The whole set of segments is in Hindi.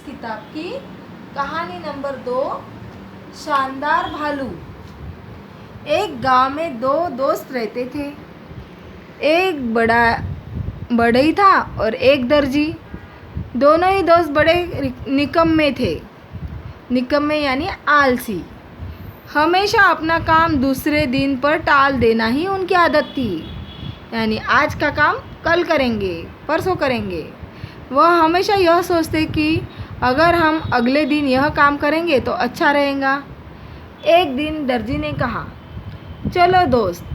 किताब की कहानी नंबर 2, शानदार भालू। एक गांव में 2 दोस्त रहते थे। एक बढ़ई था और एक दर्जी। दोनों ही दोस्त बड़े निकम्मे थे। निकम्मे यानी आलसी। हमेशा अपना काम दूसरे दिन पर टाल देना ही उनकी आदत थी। यानी आज का काम कल करेंगे, परसों करेंगे। वह हमेशा यह सोचते कि अगर हम अगले दिन यह काम करेंगे तो अच्छा रहेगा। एक दिन दर्जी ने कहा, चलो दोस्त,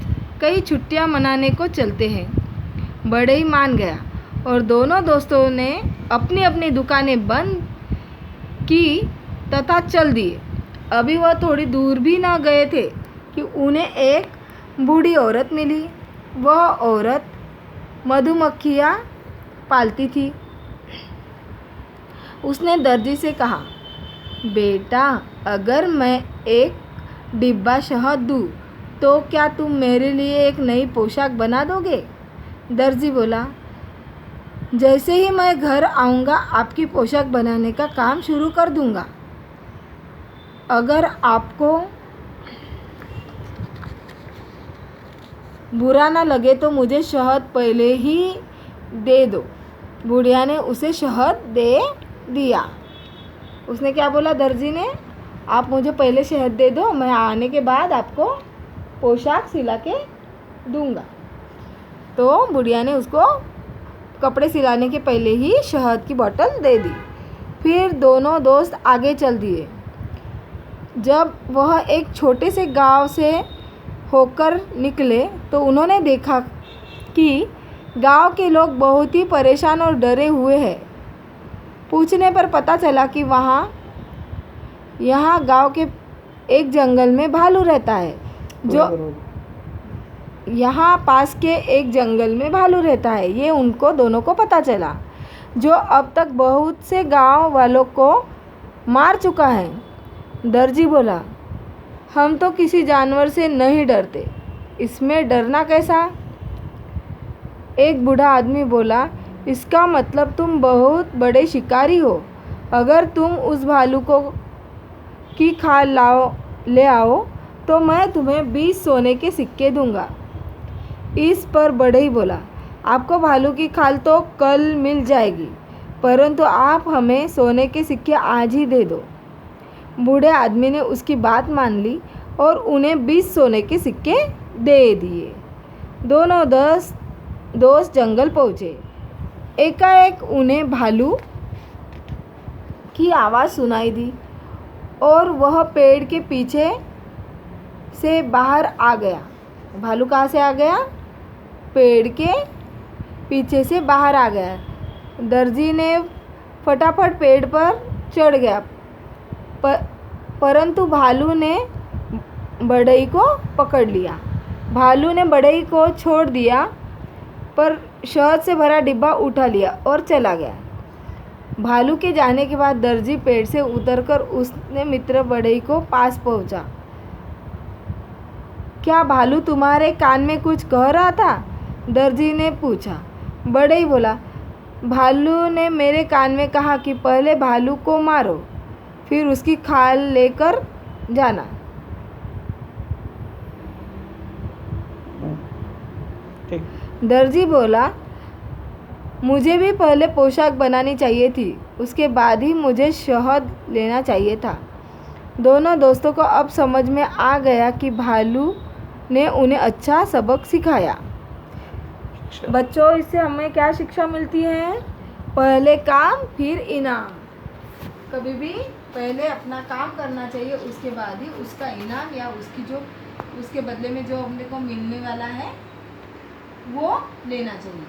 कई छुट्टियां मनाने को चलते हैं। बढ़ई मान गया और दोनों दोस्तों ने अपनी अपनी दुकानें बंद की तथा चल दिए। अभी वह थोड़ी दूर भी न गए थे कि उन्हें एक बूढ़ी औरत मिली। वह औरत मधुमक्खियाँ पालती थी। उसने दर्जी से कहा, बेटा, अगर मैं एक डिब्बा शहद दूँ तो क्या तुम मेरे लिए एक नई पोशाक बना दोगे? दर्जी बोला, जैसे ही मैं घर आऊँगा आपकी पोशाक बनाने का काम शुरू कर दूँगा। अगर आपको बुरा ना लगे तो मुझे शहद पहले ही दे दो। बुढ़िया ने उसे शहद दे दिया। उसने क्या बोला दर्जी ने, आप मुझे पहले शहद दे दो, मैं आने के बाद आपको पोशाक सिला के दूंगा। तो बुढ़िया ने उसको कपड़े सिलाने के पहले ही शहद की बोतल दे दी। फिर दोनों दोस्त आगे चल दिए। जब वह एक छोटे से गांव से होकर निकले तो उन्होंने देखा कि गांव के लोग बहुत ही परेशान और डरे हुए हैं। पूछने पर पता चला कि यहाँ गांव के एक जंगल में भालू रहता है। यहाँ पास के एक जंगल में भालू रहता है, ये उनको दोनों को पता चला, जो अब तक बहुत से गांव वालों को मार चुका है। दर्जी बोला, हम तो किसी जानवर से नहीं डरते, इसमें डरना कैसा? एक बूढ़ा आदमी बोला, इसका मतलब तुम बहुत बड़े शिकारी हो। अगर तुम उस भालू की खाल ले आओ तो मैं तुम्हें 20 सोने के सिक्के दूंगा। इस पर बढ़ई बोला, आपको भालू की खाल तो कल मिल जाएगी, परंतु आप हमें सोने के सिक्के आज ही दे दो। बूढ़े आदमी ने उसकी बात मान ली और उन्हें 20 सोने के सिक्के दे दिए। दोनों दोस्त जंगल पहुँचे। एकाएक उन्हें भालू की आवाज़ सुनाई दी और वह पेड़ के पीछे से बाहर आ गया। भालू कहाँ से आ गया? पेड़ के पीछे से बाहर आ गया। दर्जी ने फटाफट पेड़ पर चढ़ गया, परंतु भालू ने बढ़ई को पकड़ लिया। भालू ने बढ़ई को छोड़ दिया, पर शहद से भरा डिब्बा उठा लिया और चला गया। भालू के जाने के बाद दर्जी पेड़ से उतरकर उसने मित्र बढ़ई को पास पहुंचा। क्या भालू तुम्हारे कान में कुछ कह रहा था? दर्जी ने पूछा। बढ़ई बोला, भालू ने मेरे कान में कहा कि पहले भालू को मारो, फिर उसकी खाल लेकर जाना। दर्जी बोला, मुझे भी पहले पोशाक बनानी चाहिए थी, उसके बाद ही मुझे शहद लेना चाहिए था। दोनों दोस्तों को अब समझ में आ गया कि भालू ने उन्हें अच्छा सबक सिखाया। बच्चों, इससे हमें क्या शिक्षा मिलती है? पहले काम फिर इनाम। कभी भी पहले अपना काम करना चाहिए, उसके बाद ही उसका इनाम या उसके बदले में जो अपने को मिलने वाला है वो लेना चाहिए।